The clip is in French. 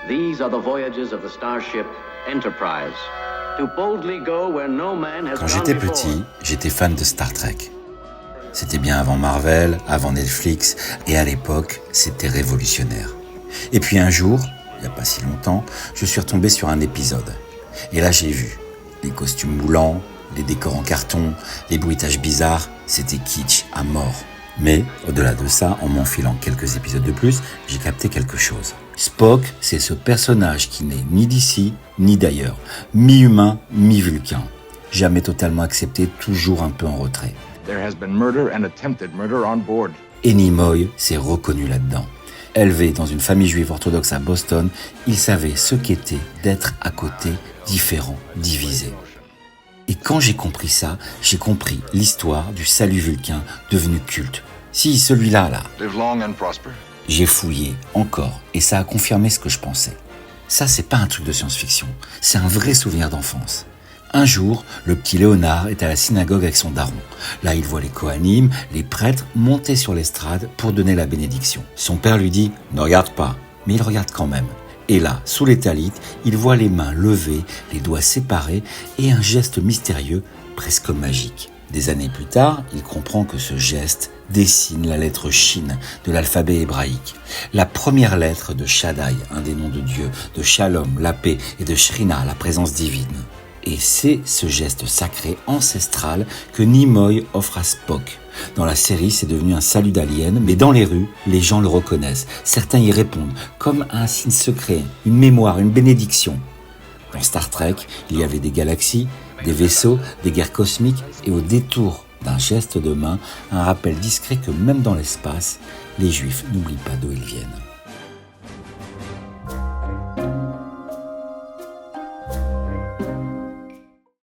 These are the voyages of the starship Enterprise. To boldly go where no man has Quand gone j'étais before. petit, j'étais fan de Star Trek. C'était bien avant Marvel, avant Netflix, et à l'époque, c'était révolutionnaire. Et puis un jour, il n'y a pas si longtemps, je suis retombé sur un épisode. Et là, j'ai vu les costumes moulants, les décors en carton, les bruitages bizarres, c'était kitsch à mort. Mais, au-delà de ça, en m'enfilant quelques épisodes de plus, j'ai capté quelque chose. Spock, c'est ce personnage qui n'est ni d'ici, ni d'ailleurs. Mi-humain, mi-vulcain. Jamais totalement accepté, toujours un peu en retrait. There has been murder and attempted murder on board. Et Nimoy s'est reconnu là-dedans. Élevé dans une famille juive orthodoxe à Boston, il savait ce qu'était d'être à côté, différent, divisé. Et quand j'ai compris ça, j'ai compris l'histoire du salut vulcain devenu culte. Si, celui-là, là. Live long and prosper. J'ai fouillé, encore, et ça a confirmé ce que je pensais. Ça, c'est pas un truc de science-fiction, c'est un vrai souvenir d'enfance. Un jour, le petit Léonard est à la synagogue avec son daron. Là, il voit les Kohanim, les prêtres, monter sur l'estrade pour donner la bénédiction. Son père lui dit « Ne regarde pas », mais il regarde quand même. Et là, sous les talites, il voit les mains levées, les doigts séparés et un geste mystérieux, presque magique. Des années plus tard, il comprend que ce geste dessine la lettre Shin de l'alphabet hébraïque. La première lettre de Shaddai, un des noms de Dieu, de Shalom, la paix, et de Shrina, la présence divine. Et c'est ce geste sacré ancestral que Nimoy offre à Spock. Dans la série, c'est devenu un salut d'alien, mais dans les rues, les gens le reconnaissent. Certains y répondent, comme à un signe secret, une mémoire, une bénédiction. Dans Star Trek, il y avait des galaxies, des vaisseaux, des guerres cosmiques, et au détour d'un geste de main, un rappel discret que même dans l'espace, les Juifs n'oublient pas d'où ils viennent.